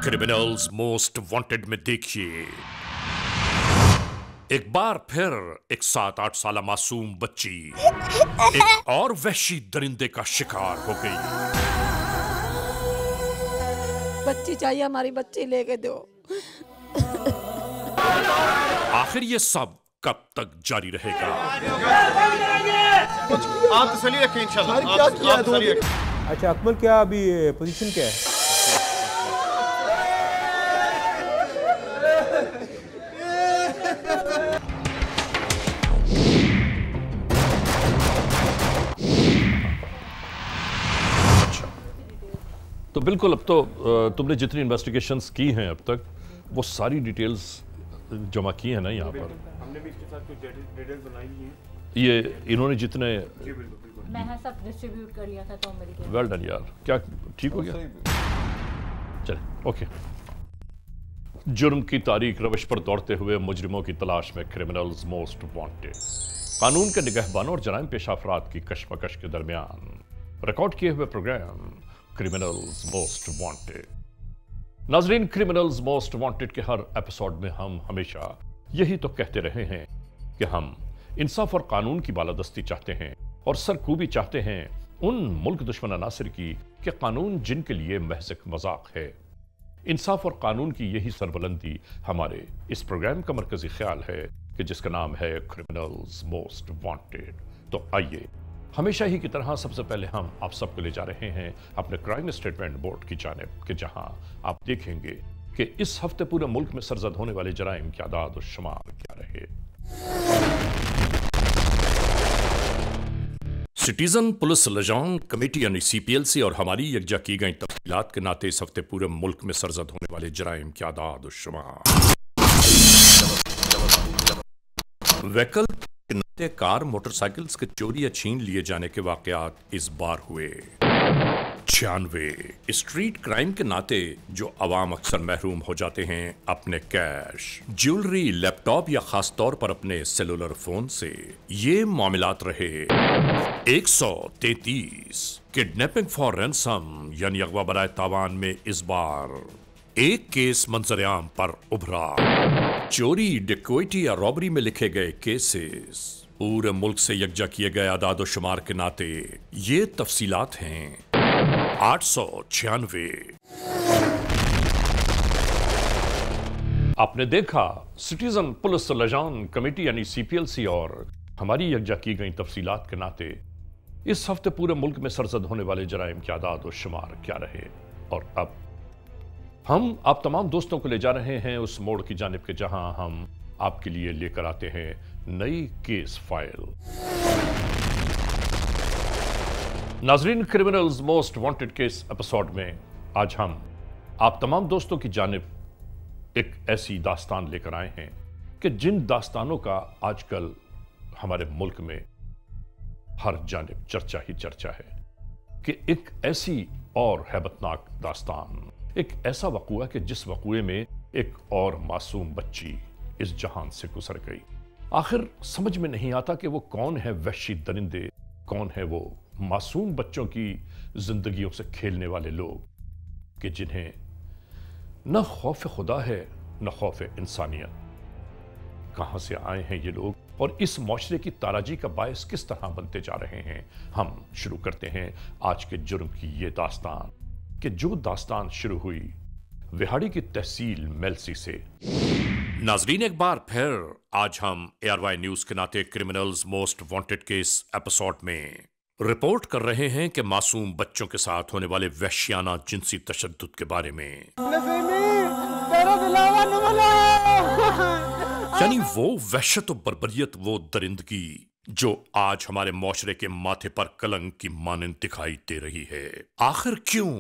Criminals most wanted में देखिए, एक बार फिर एक 7-8 साल मासूम बच्ची एक और वहशी दरिंदे का शिकार हो गई। बच्ची चाहिए, हमारी बच्ची लेके दो। आखिर ये सब कब तक जारी रहेगा? आप तसल्ली रखें इंशाल्लाह। अच्छा अकमल, क्या अभी पोजीशन क्या है? तो बिल्कुल, अब तो तुमने जितनी इन्वेस्टिगेशंस की हैं अब तक वो सारी डिटेल्स जमा की हैं ना यहाँ पर? हमने भी इसके साथ कुछ डिटेल्स बनाई हैं। ये इन्होंने जितने मैं सब डिस्ट्रीब्यूट कर लिया था तो मेरी वेल डन यार, क्या ठीक हो गया? चले ओके। जुर्म की तारीख रविश पर दौड़ते हुए मुजरिमों की तलाश में क्रिमिनल्स मोस्ट वांटेड, कानून के निगहबानों और जराइम पेशा अफराद की कशमकश के दरमियान रिकॉर्ड किए हुए प्रोग्राम क्रिमिनल्स मोस्ट वांटेड। नाजरीन, क्रिमिनल्स मोस्ट वांटेड के हर एपिसोड में हम हमेशा यही तो कहते रहे हैं कि हम इंसाफ और कानून की बालादस्ती चाहते हैं और सरकूबी चाहते हैं उन मुल्क दुश्मन अनासिर की कि कानून जिनके लिए महज एक मजाक है। इंसाफ और कानून की यही सरबुलंदी हमारे इस प्रोग्राम का मरकजी ख्याल है कि जिसका नाम है क्रिमिनल्स मोस्ट वांटेड। तो आइए, हमेशा ही की तरह सबसे पहले हम आप सबको ले जा रहे हैं अपने क्राइम स्टेटमेंट बोर्ड की जानिब कि जहां आप देखेंगे कि इस हफ्ते पूरे मुल्क में सरजद होने वाले जराइम के आदाद और शुमार क्या रहे। सिटीजन पुलिस लिजान कमेटी यानी CPLC और हमारी यकजा की गई तफसीलात के नाते इस हफ्ते पूरे मुल्क में सरजद होने वाले जराइम के आदाद और शुमार। व्हीकल के नाते कार मोटरसाइकिल्स के चोरी या छीन लिए जाने के वाकयात इस बार हुए 96। स्ट्रीट क्राइम के नाते जो अवाम अक्सर महरूम हो जाते हैं अपने कैश, ज्वेलरी, लैपटॉप या खास तौर पर अपने सेलुलर फोन से, ये मामलात रहे 133। किडनैपिंग फॉर रैंसम यानी अगवा बराए तावान में इस बार एक केस मंजर-ए-आम पर उभरा। चोरी, डिक्वेटी या रॉबरी में लिखे गए केसेस पूरे मुल्क से यकजा किए गए आदाद और शुमार के नाते ये तफसीलात हैं 896। आपने देखा, सिटीजन पुलिस लिजान कमेटी यानी CPLC और हमारी यकजा की गई तफसीलात के नाते इस हफ्ते पूरे मुल्क में सरजद होने वाले जराइम के आदाद और शुमार क्या रहे। और अब हम आप तमाम दोस्तों को ले जा रहे हैं उस मोड़ की जानिब के जहां हम आपके लिए लेकर आते हैं नई केस फाइल। नाजरीन, criminals most wanted case episode में आज हम आप तमाम दोस्तों की जानिब एक ऐसी दास्तान लेकर आए हैं कि जिन दास्तानों का आजकल हमारे मुल्क में हर जानिब चर्चा ही चर्चा है कि एक ऐसी और हैबतनाक दास्तान, एक ऐसा वक़ुआ कि जिस वक़ुए में एक और मासूम बच्ची इस जहान से गुजर गई। आखिर समझ में नहीं आता कि वो कौन है वहशी दरिंदे, कौन है वो मासूम बच्चों की जिंदगियों से खेलने वाले लोग कि जिन्हें न खौफ खुदा है न खौफ इंसानियत। कहां से आए हैं ये लोग और इस मुआशरे की ताराजी का बायस किस तरह बनते जा रहे हैं। हम शुरू करते हैं आज के जुर्म की ये दास्तान कि जो दास्तान शुरू हुई विहाड़ी की तहसील मेलसी से। नाजरीन, एक बार फिर आज हम ARY न्यूज के नाते criminals most wanted case episode में रिपोर्ट कर रहे हैं कि मासूम बच्चों के साथ होने वाले वहशियाना जिनसी तशद्दुद के बारे में। यानी वो वहशत और बर्बरियत, वो दरिंदगी जो आज हमारे मुआशरे के माथे पर कलंक की मानंद दिखाई दे रही है। आखिर क्यों?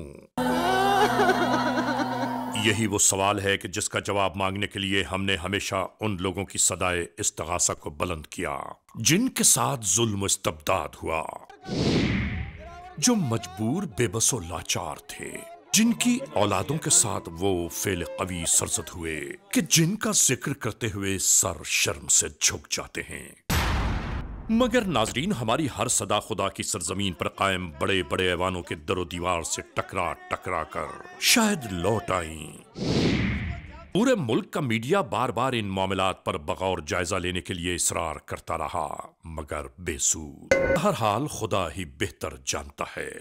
यही वो सवाल है कि जिसका जवाब मांगने के लिए हमने हमेशा उन लोगों की सदाए इस्तगासा को बुलंद किया जिनके साथ जुल्म इस्तबदाद हुआ, जो मजबूर, बेबस और लाचार थे, जिनकी औलादों के साथ वो फेल कवी सरजद हुए कि जिनका जिक्र करते हुए सर शर्म से झुक जाते हैं। मगर नाजरीन, हमारी हर सदा खुदा की सरजमीन पर कायम बड़े बड़े ऐवानों के दरो दीवार से टकरा टकरा कर शायद लौट आई। पूरे मुल्क का मीडिया बार बार इन मामलात पर बगौर जायजा लेने के लिए इसरार करता रहा, मगर बेसूद। हर हाल खुदा ही बेहतर जानता है।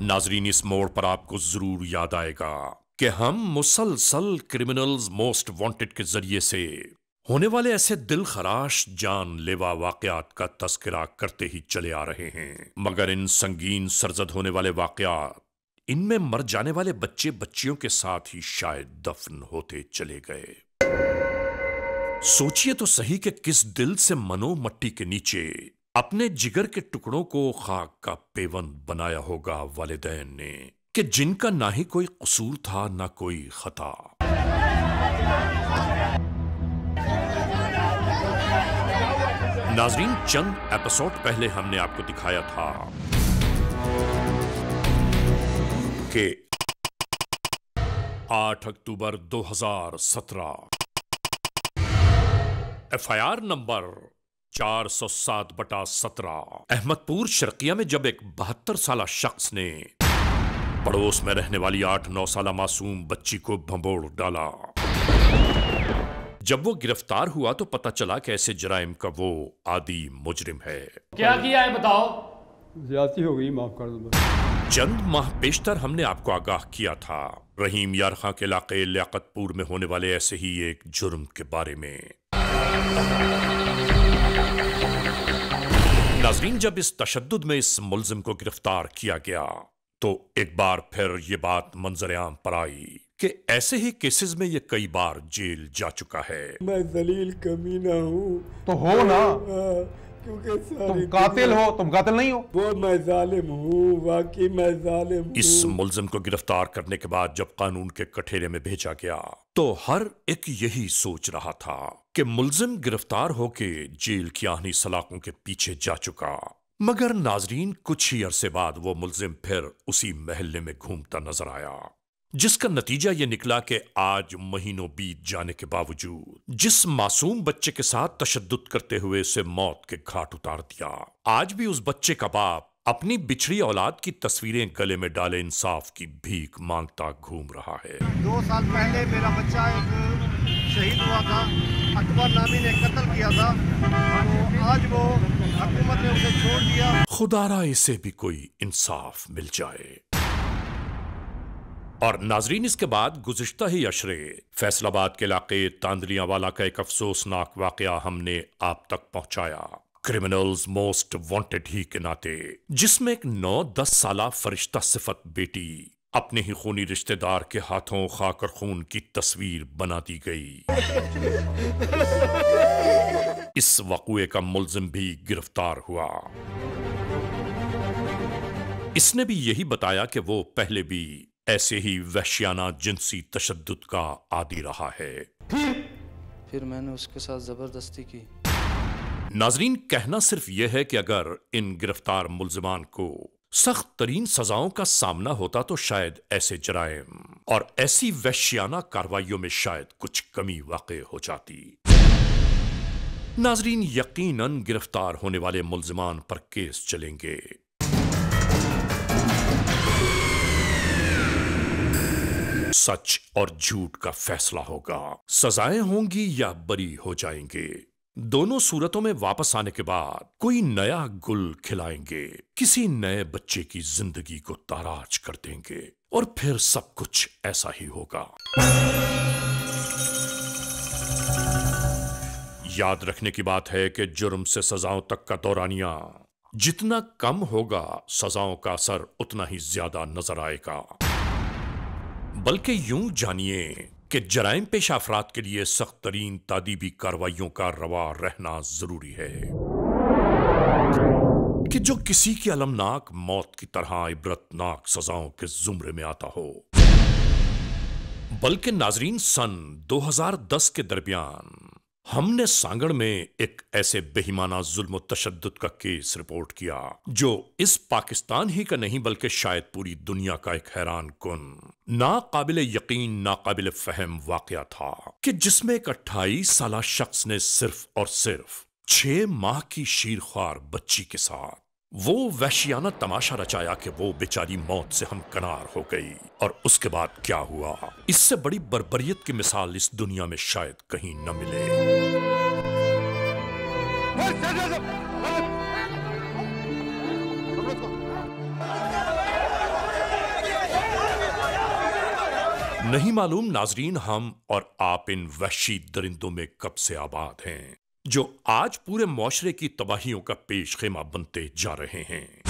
नाजरीन, इस मोड़ पर आपको जरूर याद आएगा कि हम मुसलसल क्रिमिनल्स मोस्ट वांटेड के जरिए से होने वाले ऐसे दिल खराश जानलेवा वाकयात का तस्करा करते ही चले आ रहे हैं, मगर इन संगीन सरजद होने वाले वाकयात, इनमें मर जाने वाले बच्चे बच्चियों के साथ ही शायद दफन होते चले गए। सोचिए तो सही कि किस दिल से मनो मट्टी के नीचे अपने जिगर के टुकड़ों को खाक का पेवंद बनाया होगा वालिदैन ने, कि जिनका ना ही कोई कसूर था ना कोई खता। नाजरीन, चंद एपिसोड पहले हमने आपको दिखाया था कि 8 अक्टूबर 2017 FIR नंबर 407/17 अहमदपुर शर्किया में जब एक 72 साला शख्स ने पड़ोस में रहने वाली 8-9 साला मासूम बच्ची को भंबोड़ डाला। जब वो गिरफ्तार हुआ तो पता चला कि ऐसे जराइम का वो आदी मुजरिम है। क्या किया है बताओ? ज्यादती हो गई, माफ कर दो। चंद माह पेशतर हमने आपको आगाह किया था रहीम यार खां के इलाके लियाकतपुर में होने वाले ऐसे ही एक जुर्म के बारे में। नाजरीन, जब इस तशद्दुद में इस मुल्जिम को गिरफ्तार किया गया तो एक बार फिर ये बात मंजर-ए-आम पर आई कि ऐसे ही केसेस में ये कई बार जेल जा चुका है। मैं जलील कमीना हूँ। तो हो ना, क्योंकि तुम कातिल हो, तुम कातिल नहीं हो। वो मैं जालिम हूँ, वाकई मैं जालिम हूँ। इस मुल्जिम को गिरफ्तार करने के बाद जब कानून के कठेरे में भेजा गया तो हर एक यही सोच रहा था कि मुल्जिम गिरफ्तार होके जेल की आहनी सलाखों के पीछे जा चुका। मगर नाजरीन, कुछ ही अरसे बाद वो मुल्जिम फिर उसी महल्ले में घूमता नजर आया, जिसका नतीजा ये निकला कि आज महीनों बीत जाने के बावजूद जिस मासूम बच्चे के साथ तशद्दुद करते हुए उसे मौत के घाट उतार दिया, आज भी उस बच्चे का बाप अपनी बिछड़ी औलाद की तस्वीरें गले में डाले इंसाफ की भीख मांगता घूम रहा है। 2 साल पहले मेरा बच्चा एक शहीद हुआ था, अकबर नामी ने कत्ल किया था, तो आज वो हुकूमत ने उसे छोड़ दिया। खुदारा इसे भी कोई इंसाफ मिल जाए। और नाजरीन, इसके बाद गुज़िश्ता ही अशरे फैसलाबाद के इलाके तांदलियावाला का एक अफसोसनाक वाकया हमने आप तक पहुंचाया, क्रिमिनल्स मोस्ट वांटेड ही के नाते, जिसमें एक 9-10 साला फरिश्ता सिफत बेटी अपने ही खूनी रिश्तेदार के हाथों खाकर खून की तस्वीर बना दी गई। इस वक़ुए का मुल्जिम भी गिरफ्तार हुआ। इसने भी यही बताया कि वो पहले भी ऐसे ही वहशियाना जिनसी तशद्दुद का आदी रहा है। फिर मैंने उसके साथ जबरदस्ती की। नाजरीन, कहना सिर्फ यह है कि अगर इन गिरफ्तार मुल्जिमान को सख्त तरीन सजाओं का सामना होता तो शायद ऐसे जराइम और ऐसी वहशियाना कार्रवाइयों में शायद कुछ कमी वाक़ई हो जाती। नाजरीन, यकीनन गिरफ्तार होने वाले मुल्जिमान पर केस चलेंगे। सच और झूठ का फैसला होगा, सजाएं होंगी या बरी हो जाएंगे। दोनों सूरतों में वापस आने के बाद कोई नया गुल खिलाएंगे, किसी नए बच्चे की जिंदगी को ताराज कर देंगे और फिर सब कुछ ऐसा ही होगा। याद रखने की बात है कि जुर्म से सजाओं तक का दौरानिया जितना कम होगा, सजाओं का असर उतना ही ज्यादा नजर आएगा। बल्कि यूं जानिए कि जराइम पेश अफराद के लिए सख्त तरीन तादीबी कार्रवाइयों का रवा रहना जरूरी है कि जो किसी की अलमनाक मौत की तरह इबरतनाक सजाओं के जुमरे में आता हो। बल्कि नाजरीन, सन 2010 के दरमियान हमने सांगड़ में एक ऐसे बेईमाना जुल्म और तशद्दुद का केस रिपोर्ट किया जो इस पाकिस्तान ही का नहीं बल्कि शायद पूरी दुनिया का एक हैरान कुन, नाकाबिले यकीन, नाकाबिले फहम वाकया था कि जिसमें एक 28 साला शख्स ने सिर्फ और सिर्फ 6 माह की शीरख्वार बच्ची के साथ वो वहशियाना तमाशा रचाया कि वो बेचारी मौत से हमकनार हो गई। और उसके बाद क्या हुआ, इससे बड़ी बर्बरियत की मिसाल इस दुनिया में शायद कहीं न मिले। नहीं मालूम नाजरीन, हम और आप इन वहशी दरिंदों में कब से आबाद हैं जो आज पूरे मुआशरे की तबाहियों का पेश खेमा बनते जा रहे हैं।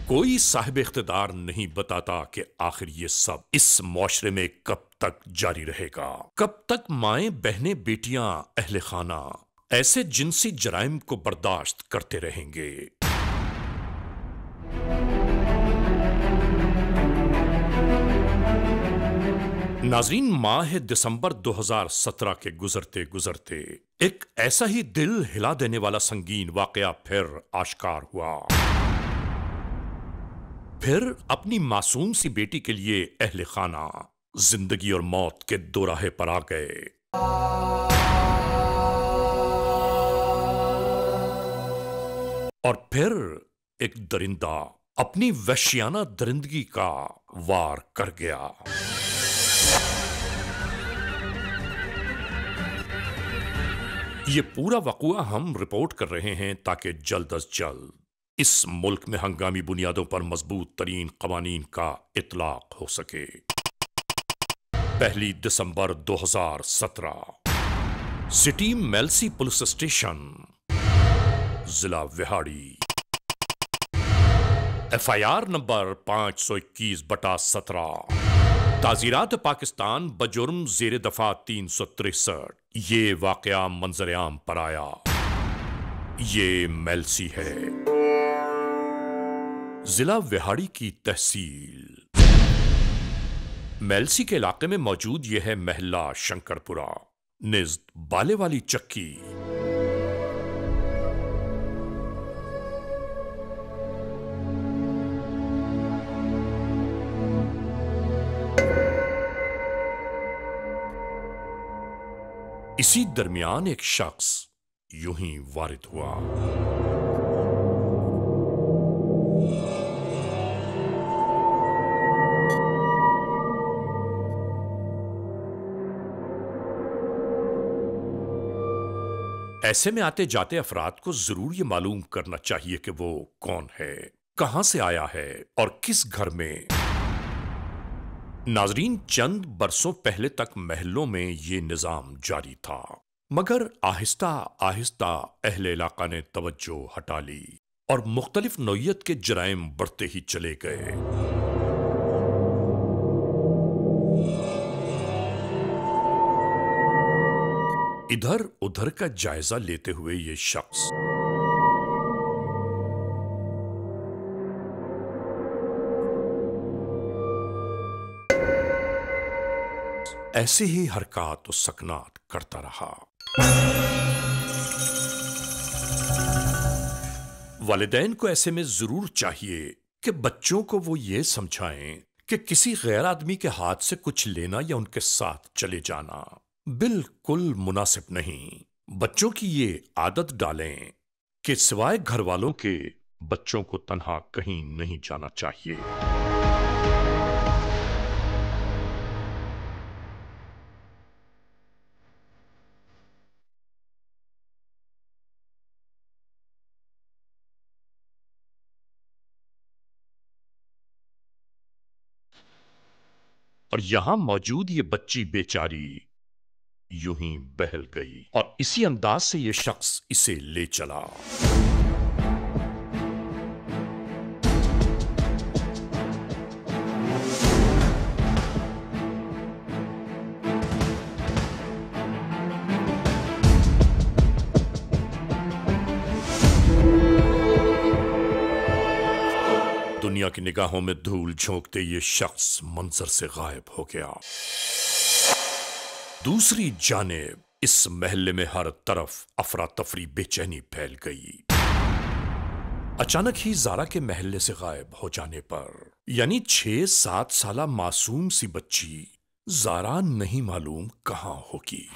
कोई साहिब इख्तिदार नहीं बताता कि आखिर ये सब इस मुआशरे में कब तक जारी रहेगा। कब तक माएं, बहनें, बेटियां, अहले खाना ऐसे जिनसी जराइम को बर्दाश्त करते रहेंगे। नाजरीन, माह दिसंबर 2017 के गुजरते गुजरते एक ऐसा ही दिल हिला देने वाला संगीन वाकया फिर आश्कार हुआ। फिर अपनी मासूम सी बेटी के लिए अहले खाना जिंदगी और मौत के दोराहे पर आ गए। और फिर एक दरिंदा अपनी वहशियाना दरिंदगी का वार कर गया। ये पूरा वक़ुआ हम रिपोर्ट कर रहे हैं ताकि जल्द अज जल्द इस मुल्क में हंगामी बुनियादों पर मजबूत तरीन कवानीन का इतलाक हो सके। 1 दिसंबर 2017 सिटी मेल्सी पुलिस स्टेशन, जिला विहाड़ी। FIR नंबर 521/17, ताज़ीरात पाकिस्तान बजुर्म ज़ेर दफा 363। ये वाकया मंजर आम पर आया। ये मेल्सी है, जिला विहाड़ी की तहसील। मेल्सी के इलाके में मौजूद यह है महल्ला शंकरपुरा निज़ बाले वाली चक्की। इसी दरमियान एक शख्स यूं ही वारिद हुआ। ऐसे में आते जाते अफराद को जरूर ये मालूम करना चाहिए कि वो कौन है, कहां से आया है और किस घर में। नाजरीन, चंद बरसों पहले तक महलों में ये निजाम जारी था, मगर आहिस्ता आहिस्ता अहले इलाका ने तवज्जो हटा ली और मुख्तलिफ नौइयत के जराइम बढ़ते ही चले गए। इधर उधर का जायजा लेते हुए ये शख्स ऐसे ही हरकत और सकनात करता रहा। वालिदैन को ऐसे में जरूर चाहिए कि बच्चों को वो ये समझाएं कि किसी गैर आदमी के हाथ से कुछ लेना या उनके साथ चले जाना बिल्कुल मुनासिब नहीं। बच्चों की ये आदत डालें कि सिवाय घर वालों के बच्चों को तन्हा कहीं नहीं जाना चाहिए। और यहां मौजूद ये बच्ची बेचारी यूं ही बहल गई और इसी अंदाज से ये शख्स इसे ले चला। दुनिया की निगाहों में धूल झोंकते ये शख्स मंजर से गायब हो गया। दूसरी जानिब इस महल्ले में हर तरफ अफरा तफरी बेचैनी फैल गई। अचानक ही जारा के महल्ले से गायब हो जाने पर, यानी 6-7 साला मासूम सी बच्ची जारा नहीं मालूम कहां होगी।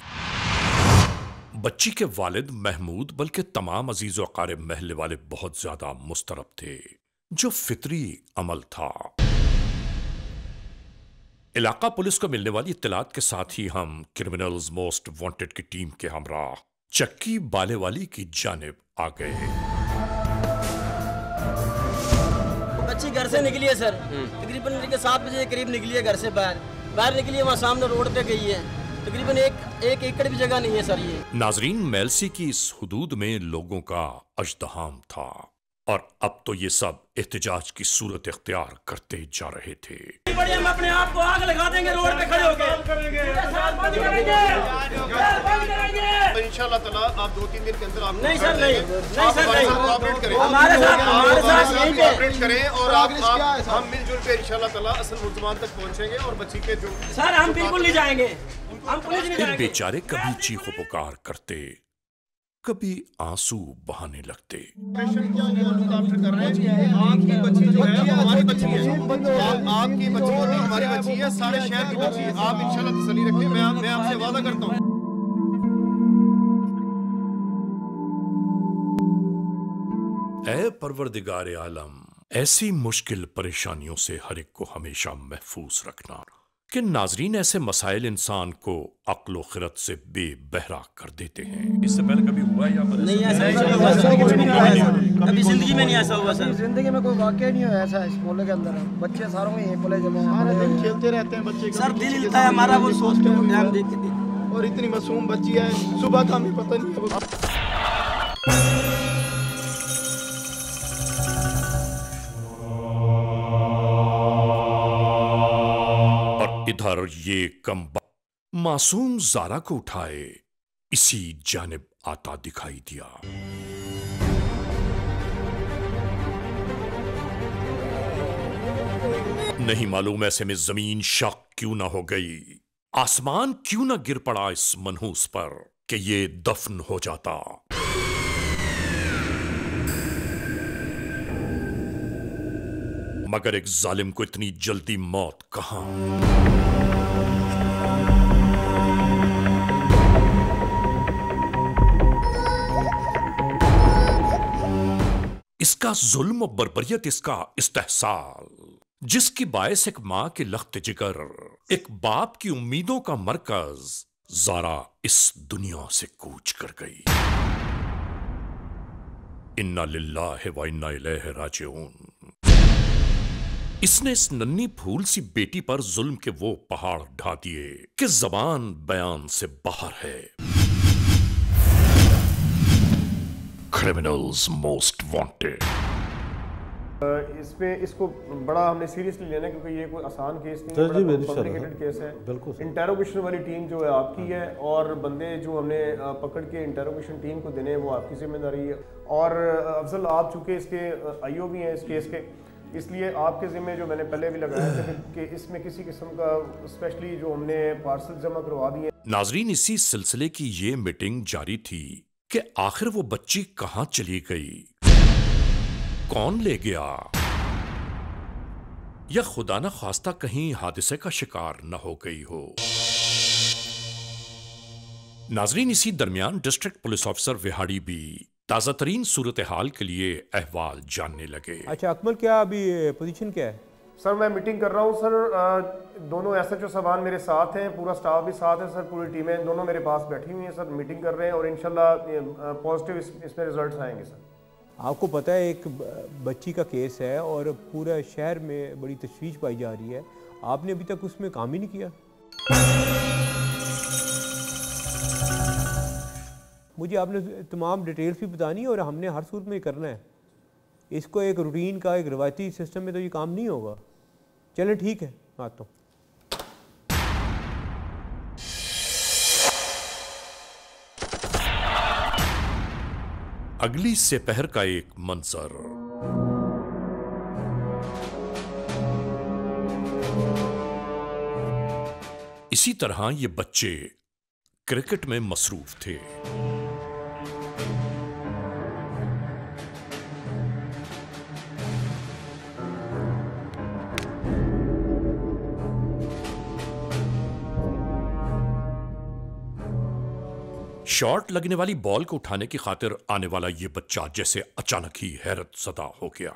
बच्ची के वालिद महमूद बल्कि तमाम अजीज व अकारिब महल्ले वाले बहुत ज्यादा मुस्तरब थे, जो फितरी अमल था। इलाका पुलिस को मिलने वाली इत्तलात के साथ ही हम क्रिमिनल्स मोस्ट वांटेड की टीम के हमराह चक्की बालेवाली की जानिब आ गए। बच्ची घर से निकली है सर, तकरीबन 7 बजे के करीब निकली है घर से बाहर निकली है, वहाँ सामने रोड पे गई है। तकरीबन एक एकड़ भी जगह नहीं है सर ये। नाजरीन, मेलसी की इस हुदूद में लोगों का अजदहाम था और अब तो ये सब एहतजाज की सूरत इख्तियार करते जा रहे थे। हम अपने आप को आग लगा देंगे रोड पे खड़े होकर। इंशाल्लाह ताला आप 2-3 दिन के अंदर आप नहीं सर नहीं कोऑपरेट करें, हमारे साथ यहीं पे कोऑपरेट करें और आप हम मिलजुल के इंशाल्लाह ताला असल मुल्ज़मान तक पहुंचेंगे और बच्ची के जो सर हम बिल्कुल नहीं जाएंगे, हम पुलिस नहीं फिर जाएंगे। बेचारे कभी चीखो पुकार करते, कभी आंसू बहाने लगते। आपकी बच्ची जो है हमारी बच्ची है, आपकी बच्ची होती हमारी बच्ची है, सारे शहर की बच्ची है। आप इंशाल्लाह तसल्ली रखें, मैं आपसे वादा करता हूँ। ऐ परवरदिगार आलम, ऐसी मुश्किल परेशानियों से हर एक को हमेशा महफूज रखना कि नाजरीन ऐसे मसाइल इंसान को अक्ल व खिरत से बेबहरा कर देते हैं। इससे पहले कभी हुआ या नहीं ऐसा कुछ भी नहीं हुआ सर, कभी जिंदगी में नहीं ऐसा हुआ सर। जिंदगी में कोई वाकया नहीं हुआ ऐसा इस मोहल्ले के अंदर। बच्चे सारों में यही बोले जमे सारा दिन खेलते रहते हैं बच्चे। सर दिल हिलता है हमारा वो सोच के, हम देख के। और इतनी मासूम बच्ची है, सुबह का हमें पता नहीं है। इधर ये कम मासूम जारा को उठाए इसी जानिब आता दिखाई दिया। नहीं मालूम ऐसे में जमीन शक क्यों ना हो गई, आसमान क्यों ना गिर पड़ा इस मनहूस पर कि ये दफन हो जाता। मगर एक जालिम को इतनी जल्दी मौत कहां। इसका जुल्म और बर्बरियत, इसका इस्तेहसाल, जिसकी बायस एक मां की लख्त जिगर, एक बाप की उम्मीदों का मरकज, जारा इस दुनिया से कूच कर गई। इन्ना लिल्लाहि व इन्ना इलैहि राजिऊन। इसने इस नन्ही फूल सी बेटी पर जुल्म के वो पहाड़ ढा दिए कि जबान बयान से बाहर है। Criminals most wanted. इसमें इसको बड़ा हमने सीरियसली लेना है क्योंकि ये कोई आसान केस नहीं है, बड़ा कॉम्प्लिकेटेड केस है। बिल्कुल इंटेरोगेशन वाली टीम जो है आपकी है और बंदे जो हमने पकड़ के इंटेरोगेशन टीम को देने हैं वो आपकी जिम्मेदारी है। और अफजल आप चूंकि इसके आईओ भी हैं इस केस के, इसलिए आपके ज़िम्मे जो मैंने पहले भी लगाया था कि इसमें किसी किस्म का स्पेशली जो हमने पार्सल जमा करवा दिए। नाजरीन, इसी सिलसिले की ये मीटिंग जारी थी कि आखिर वो बच्ची कहां चली गई, कौन ले गया, या खुदा न खास्ता कहीं हादसे का शिकार न हो गई हो। नाजरीन, इसी दरमियान डिस्ट्रिक्ट पुलिस ऑफिसर विहाड़ी भी ताज़ा तरीन सूरत हाल के लिए अहवाल जानने लगे। अच्छा अकमल, क्या अभी पोजीशन क्या है? सर मैं मीटिंग कर रहा हूँ सर, दोनों SHO साहबान मेरे साथ हैं, पूरा स्टाफ भी साथ है सर, पूरी टीमें दोनों मेरे पास बैठी हुई हैं सर, मीटिंग कर रहे हैं और इंशाल्लाह पॉजिटिव इसमें रिजल्ट्स आएंगे सर। आपको पता है एक बच्ची का केस है और पूरा शहर में बड़ी तशवीश पाई जा रही है, आपने अभी तक उसमें काम ही नहीं किया। मुझे आपने तमाम डिटेल्स भी बतानी है और हमने हर सूरत में करना है। इसको एक रूटीन का, एक रवायती सिस्टम में तो ये काम नहीं होगा। चलें ठीक है, आता हूँ। अगली सेपहर का एक मंजर। इसी तरह ये बच्चे क्रिकेट में मसरूफ थे। शॉट लगने वाली बॉल को उठाने की खातिर आने वाला ये बच्चा जैसे अचानक ही हैरत ज़दा हो गया।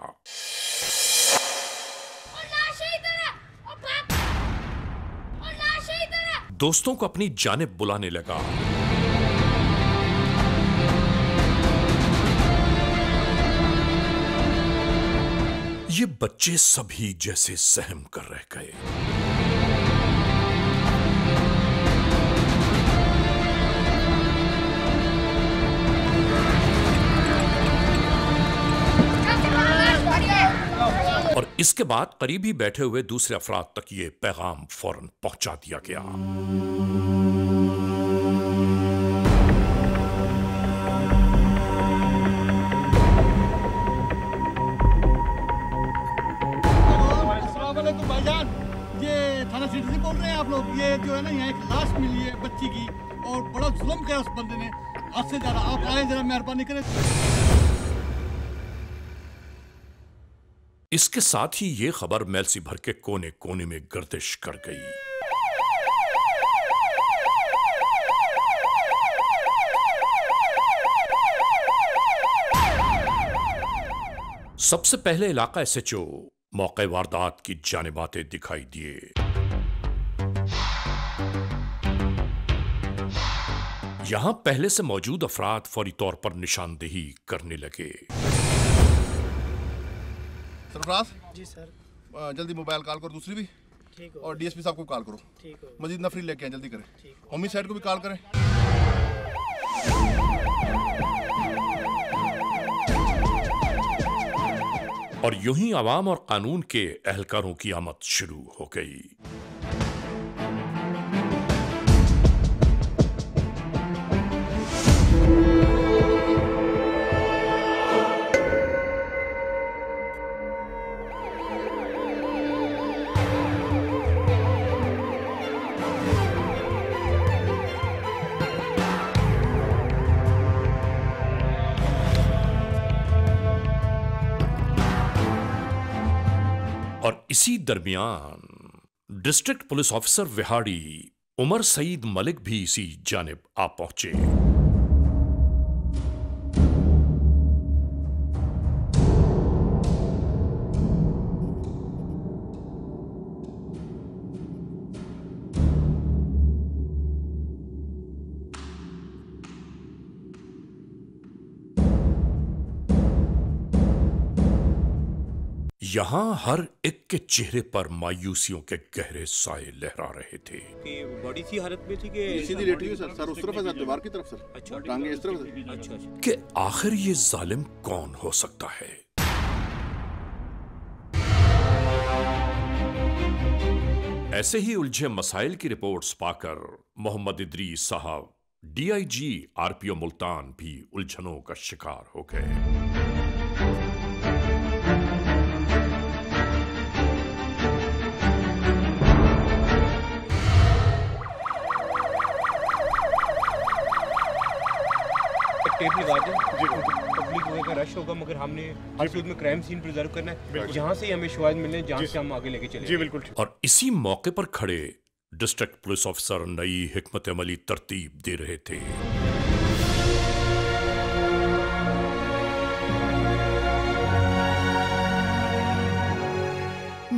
दोस्तों को अपनी जानिब बुलाने लगा। ये बच्चे सभी जैसे सहम कर रह गए। और इसके बाद करीब ही बैठे हुए दूसरे अफराद तक ये पैगाम फौरन पहुंचा दिया गया। भाईजान, ये थाना सिटी से बोल रहे हैं आप लोग? ये जो है ना, यहाँ एक लाश मिली है बच्ची की और बड़ा जुल्म किया उस बंदे ने। आज से ज्यादा आप आए, जरा मेहरबानी करें। इसके साथ ही ये खबर मेलसी भर के कोने कोने में गर्दिश कर गई। सबसे पहले इलाका एसएचओ मौके वारदात की जानिब आते दिखाई दिए। यहां पहले से मौजूद अफराद फौरी तौर पर निशानदेही करने लगे। सरफराज जी सर, जल्दी मोबाइल कॉल करो, दूसरी भी ठीक हो, और डीएसपी साहब को कॉल करो। ठीक हो, मजीद नफरी लेके आए, जल्दी करें। होमिसाइड को भी कॉल करें। और यूं ही अवाम और कानून के एहलकारों की आमद शुरू हो गई। और इसी दरमियान district police officer Vehari Umar Saeed Malik भी इसी जानिब आ पहुंचे। यहां हर एक के चेहरे पर मायूसियों के गहरे साए लहरा रहे थे। बड़ी सी हालत में थी कि सीधी लेटी हुई सर उस तरफ है, सर दीवार की तरफ सर। अच्छा, टांगे इस तरफ। अच्छा कि आखिर ये जालिम कौन हो सकता है? ऐसे ही उलझे मसाइल की रिपोर्ट्स पाकर मोहम्मद इदरीस साहब डीआईजी आरपीओ मुल्तान भी उलझनों का शिकार हो गए। टेप लगा दें, पब्लिक वगैरह रश होगा, मगर हमने हर सूरत में क्राइम सीन प्रिजर्व करना है। जहाँ से हमें शवाहिद मिलने, जहाँ से हम आगे लेके चले। जी बिल्कुल। और इसी मौके पर खड़े डिस्ट्रिक्ट पुलिस ऑफिसर नई हिकमत अमली तरतीब दे रहे थे।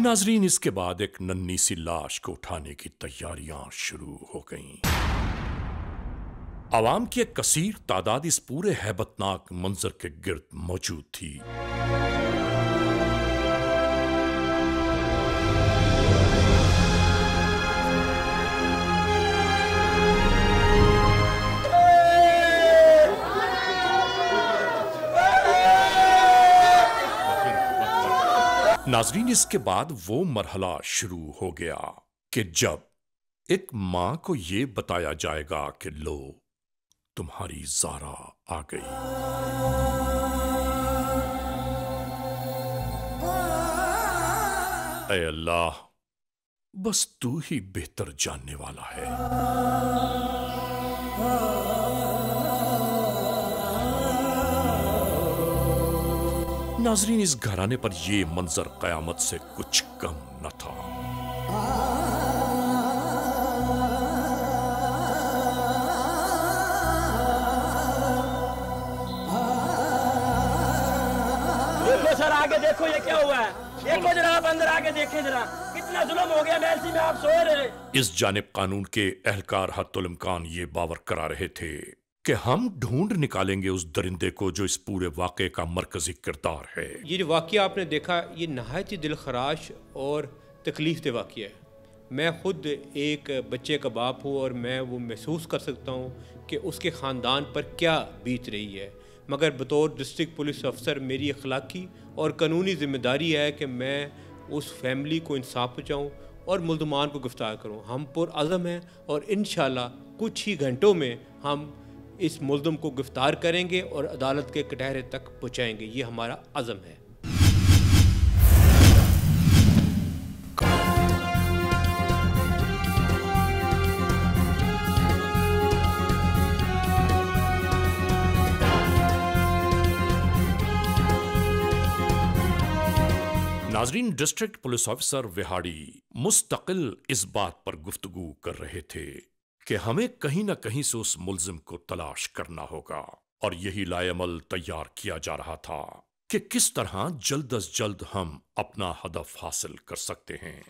नाजरीन, इसके बाद एक नन्ही सी लाश को उठाने की तैयारियां शुरू हो गईं। आवाम की एक कसीर तादाद इस पूरे हैबतनाक मंजर के गिर्द मौजूद थी। नाजरीन, इसके बाद वो मरहला शुरू हो गया कि जब एक मां को ये बताया जाएगा कि लो, तुम्हारी ज़ारा आ गई। ऐ अल्लाह, बस तू ही बेहतर जानने वाला है। नाजरीन, इस घराने पर यह मंजर कयामत से कुछ कम न था। अंदर आके देखो ये क्या हुआ है, देखो जरा आप अंदर आके देखें जरा कितना जुल्म हो गया महल में, आप सो रहे। इस जानिब कानून के एहलकार हत्तुल इम्कान ये बावर करा रहे थे कि हम ढूंढ निकालेंगे उस दरिंदे को जो इस पूरे वाक़े का मरकजी किरदार है। ये जो वाक़या आपने देखा ये नहायत ही दिलखराश और तकलीफ दे वाक़या है। मैं ख़ुद एक बच्चे का बाप हूँ और मैं वो महसूस कर सकता हूँ कि उसके ख़ानदान पर क्या बीत रही है, मगर बतौर डिस्ट्रिक्ट पुलिस अफसर मेरी अखलाकी और कानूनी ज़िम्मेदारी है कि मैं उस फैमिली को इंसाफ पहुँचाऊँ और मुल्ज़मान को गिरफ़्तार करूँ। हम पुरअज़म हैं और इंशाअल्लाह कुछ ही घंटों में हम इस मुल्ज़िम को गिरफ़्तार करेंगे और अदालत के कटहरे तक पहुँचाएँगे। ये हमारा अज़म है। नाजरीन, डिस्ट्रिक्ट पुलिस ऑफिसर विहाड़ी मुस्तकिल इस बात पर गुफ्तगू कर रहे थे कि हमें कहीं न कहीं से उस मुल्जिम को तलाश करना होगा, और यही लाएमल तैयार किया जा रहा था कि किस तरह जल्द अज जल्द हम अपना हदफ हासिल कर सकते हैं।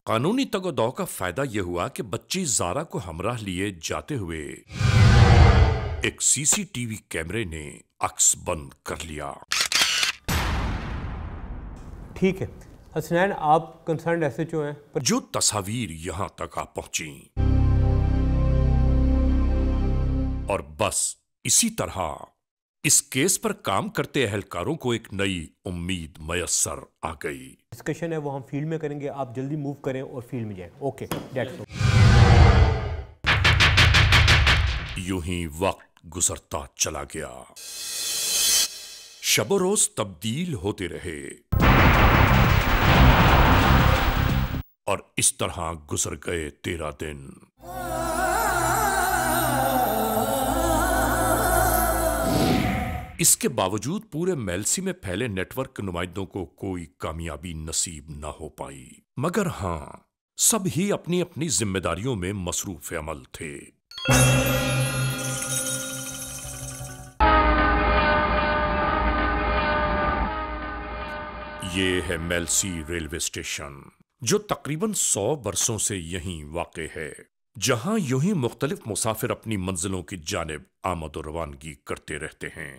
कानूनी तगोदौ का फायदा यह हुआ कि बच्ची ज़ारा को हमराह लिए जाते हुए एक सीसीटीवी कैमरे ने अक्स बंद कर लिया। ठीक है हसनैन, आप कंसर्न एसएचओ हैं, पर जो तस्वीर यहां तक आ पहुंची और बस इसी तरह इस केस पर काम करते अहलकारों को एक नई उम्मीद मयस्सर आ गई। डिस्कशन है वो हम फील्ड में करेंगे, आप जल्दी मूव करें और फील्ड में जाएं। Okay, that's all. यूं ही वक्त गुजरता चला गया, शब रोज तब्दील होते रहे और इस तरह गुजर गए 13 दिन। इसके बावजूद पूरे मेलसी में फैले नेटवर्क के नुमाइंदों को कोई कामयाबी नसीब न हो पाई, मगर हां, सब ही अपनी अपनी जिम्मेदारियों में मसरूफ अमल थे। ये है मेलसी रेलवे स्टेशन, जो तकरीबन 100 बरसों से यहीं वाक़े है, जहां यूं ही मुख्तलिफ मुसाफिर अपनी मंजिलों की जानिब आमद और रवानगी करते रहते हैं।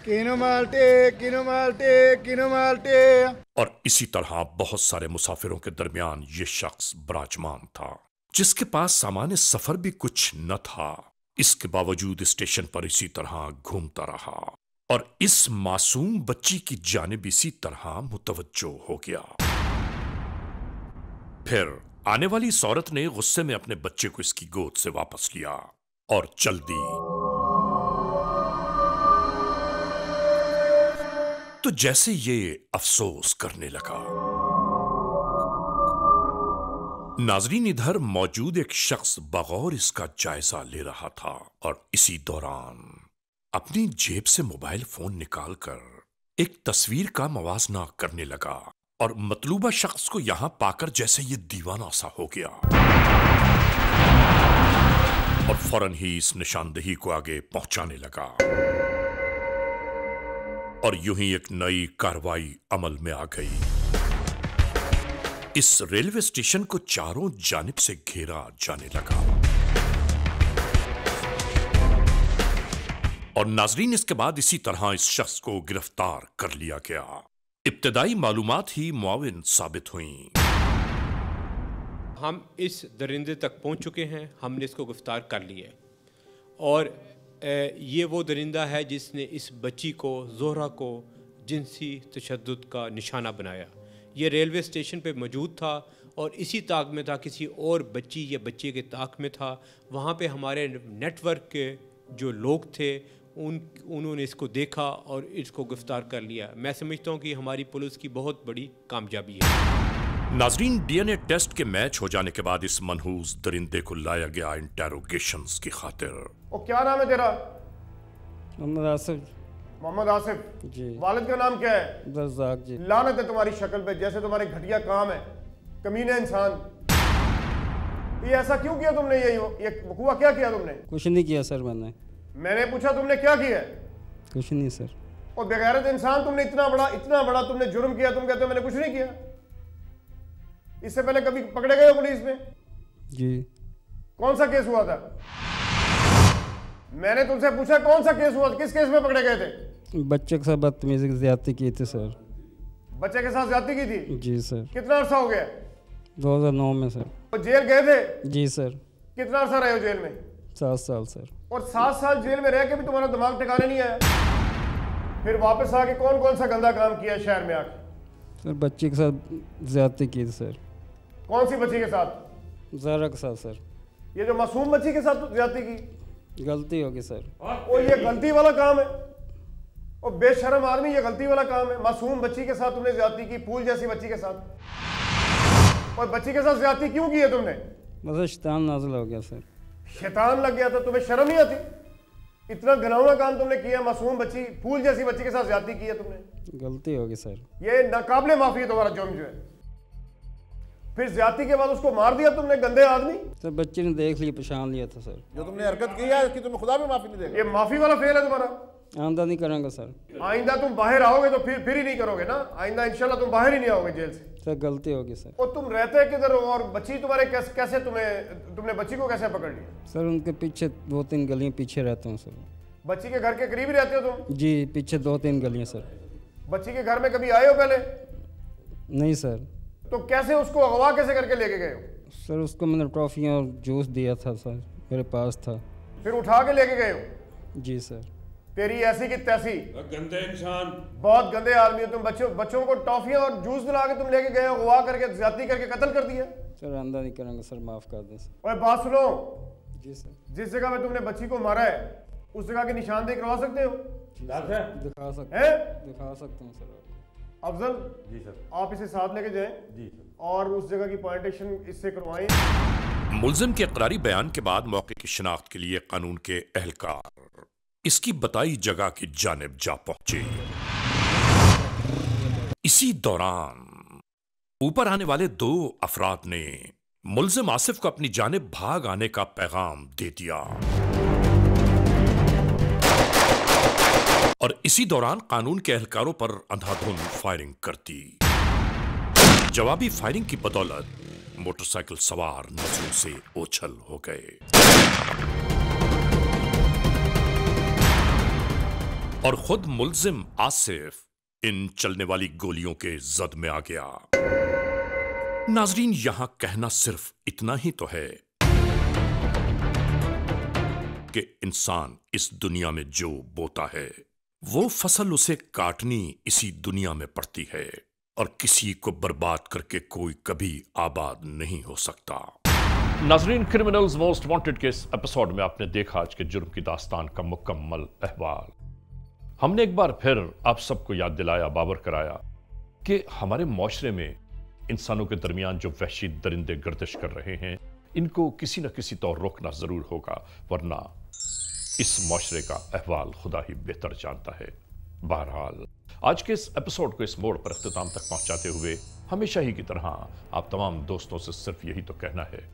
किनो माल्टे, किनो माल्टे, किनो माल्टे। और इसी तरह बहुत सारे मुसाफिरों के दरमियान ये शख्स बराजमान था, जिसके पास सामान्य सफर भी कुछ न था। इसके बावजूद स्टेशन पर इसी तरह घूमता रहा और इस मासूम बच्ची की जानिब इसी तरह मुतवज्जो हो गया। फिर आने वाली इस औरत ने गुस्से में अपने बच्चे को इसकी गोद से वापस लिया और चल दी। तो जैसे ये अफसोस करने लगा, नाजरीन इधर मौजूद एक शख्स बगौर इसका जायजा ले रहा था और इसी दौरान अपनी जेब से मोबाइल फोन निकालकर एक तस्वीर का मवाजना करने लगा और मतलूबा शख्स को यहां पाकर जैसे ये दीवाना सा हो गया और फौरन ही इस निशानदेही को आगे पहुंचाने लगा और यूं ही एक नई कार्रवाई अमल में आ गई। इस रेलवे स्टेशन को चारों जानिब से घेरा जाने लगा और नाजरीन इसके बाद इसी तरह इस शख्स को गिरफ्तार कर लिया गया। इब्तदाई मालूमात ही मुआविन साबित हुई। हम इस दरिंदे तक पहुंच चुके हैं, हमने इसको गिरफ्तार कर लिया और ये वो दरिंदा है जिसने इस बच्ची को, ज़ोहरा को, जिनसी तशद्दुद का निशाना बनाया। ये रेलवे स्टेशन पे मौजूद था और इसी ताक में था, किसी और बच्ची या बच्चे के ताक में था। वहाँ पे हमारे नेटवर्क के जो लोग थे उन्होंने इसको देखा और इसको गिरफ्तार कर लिया। मैं समझता हूँ कि हमारी पुलिस की बहुत बड़ी कामयाबी है। नाजरीन, डीएनए टेस्ट के मैच हो जाने के बाद इस मनहूस दरिंदे को लाया गया इंटेरोगेशंस की खातिर। और क्या नाम है तेरा? मोहम्मद आसिफ। मोहम्मद आसिफ जी। वालिद का नाम क्या है? रज़ाक जी। लानत है तुम्हारी शक्ल पे, जैसे तुम्हारे घटिया काम है, कमीने इंसान। ये ऐसा क्यों किया तुमने? ये वकूआ क्या किया तुमने? कुछ नहीं किया सर मैंने। मैंने पूछा तुमने क्या किया है? कुछ नहीं सर। और बेगैरत इंसान, तुमने इतना बड़ा तुमने जुर्म किया, तुम कहते हो मैंने कुछ नहीं किया। इससे पहले कभी पकड़े गए हो पुलिस में? जी। कौन सा केस हुआ था? मैंने तुमसे पूछा कौन सा केस हुआ, किस केस में पकड़े गए थे? बच्चे के साथ बदतमीजी की ज्यादती की थी सर। बच्चे के साथ ज्यादती की थी? जी सर। कितना अर्सा हो गया? 2009 में सर। तो जेल गए थे? जी सर। कितना अर्सा रहे हो जेल में? 7 साल सर। और 7 साल जेल में रह के भी तुम्हारा दिमाग ठिकाने नहीं आया? फिर वापस आके कौन कौन सा गंदा काम किया शहर में आके? सर बच्चे के साथ ज्यादती की थी सर। कौन सी बच्ची के साथ? ज़ारा के साथ सर। ये जो मासूम बच्ची के साथ ज्यादती की? गलती होगी सर। और ये गलती वाला काम है? और बेशरम आदमी, ये गलती वाला काम है? मासूम बच्ची के साथ तुमने ज्यादती की, फूल जैसी बच्ची के साथ। और बच्ची के साथ ज्यादती क्यों की है तुमने? बस शैतान नाज़िल हो गया सर। शैतान लग गया था? तुम्हें शर्म नहीं आती? इतना घिनौना काम तुमने किया, मासूम बच्ची, फूल जैसी बच्ची के साथ ज्यादती की है तुमने। गलती होगी सर। ये नाकाबिले माफी है तुम्हारा जुर्म जो है। फिर ज्यादती के बाद उसको मार दिया तुमने, गंदे आदमी। सर बच्चे ने देख लिया, पहचान लिया था सर। जो तुमने हरकत की है इसकी तुम्हें खुदा भी माफी नहीं देगा। ये माफी वाला फेल है तुम्हारा। आइंदा नहीं करेंगे सर। आइंदा तुम बाहर आओगे तो फिर ही नहीं करोगे ना? आइंदा इंशाल्लाह तुम बाहर ही नहीं आओगे जेल से। सर गलती होगी सर। और तुम रहते किधर हो? और बच्ची तुम्हारे कैसे तुमने बच्ची को कैसे पकड़ लिया? सर उनके पीछे 2-3 गलियां पीछे रहते हैं सर। बच्ची के घर के करीब ही रहते हो तुम? जी, पीछे 2-3 गलियां सर। बच्ची के घर में कभी आए हो पहले? नहीं सर। तो कैसे उसको अगवा कैसे करके लेके गए हो? सर उसको मैंने ट्रॉफियाँ और जूस दिया था सर, मेरे पास था। फिर उठा के लेके गए हो? जी सर। तेरी ऐसी की तैसी। गंदे इंसान, बहुत गंदे आदमी हो तुम। बच्चों को टॉफियां और जूस दिला के तुम लेके गए हो, अगवा करके ज्यादती करके कत्ल कर दिया। सर आइंदा नहीं करेंगे सर, माफ कर दें सर। और बात सुनो। जी सर। जिस जगह में तुमने बच्ची को मारा है उस जगह की निशानदेही करवा सकते हो? दिखा सकते हैं सर। अफजल जी सर, आप इसे साथ लेके जाएं जी सर, और उस जगह की पॉइंटेशन इससे करवाएं। मुल्जिम के इकरारी बयान के बाद मौके की शिनाख्त के लिए कानून के एहलकार इसकी बताई जगह की जानिब जा पहुंचे। इसी दौरान ऊपर आने वाले 2 अफराद ने मुल्जिम आसिफ को अपनी जानिब भाग आने का पैगाम दे दिया और इसी दौरान कानून के एहलकारों पर अंधाधुंध फायरिंग कर दी। जवाबी फायरिंग की बदौलत मोटरसाइकिल सवार नजरों से ओझल हो गए और खुद मुल्जिम आसिफ इन चलने वाली गोलियों के जद में आ गया। नाजरीन, यहां कहना सिर्फ इतना ही तो है कि इंसान इस दुनिया में जो बोता है वो फसल उसे काटनी इसी दुनिया में पड़ती है और किसी को बर्बाद करके कोई कभी आबाद नहीं हो सकता। नाजरीन, क्रिमिनल्स मोस्ट वांटेड के इस एपिसोड में आपने देखा आज के जुर्म की दास्तान का मुकम्मल अहवाल। हमने एक बार फिर आप सबको याद दिलाया, बाबर कराया कि हमारे माशरे में इंसानों के दरमियान जो वहशी दरिंदे गर्दिश कर रहे हैं, इनको किसी न किसी तौर रोकना जरूर होगा, वरना इस माशरे का अहवाल खुदा ही बेहतर जानता है। बहरहाल आज के इस एपिसोड को इस मोड़ पर अख्तिताम तक पहुंचाते हुए हमेशा ही की तरह आप तमाम दोस्तों से सिर्फ यही तो कहना है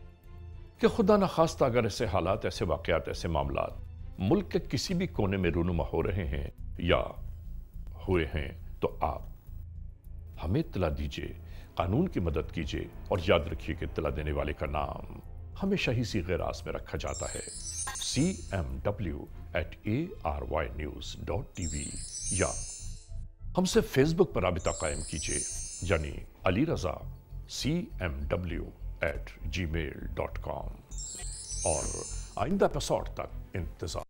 कि खुदा न खास्ता अगर ऐसे हालात, ऐसे वाकयात, ऐसे मामलात मुल्क के किसी भी कोने में रूनुमा हो रहे हैं या हुए हैं तो आप हमें इत्तला दीजिए, कानून की मदद कीजिए और याद रखिए कि इत्तला देने वाले का नाम हमेशा ही सीगे राज में रखा जाता है, cmw@arYnews.tv या हमसे फेसबुक पर राबिता कायम कीजिए, यानी अली रजा cmw@gmail.com और आइंदा एपिसोड तक इंतजार।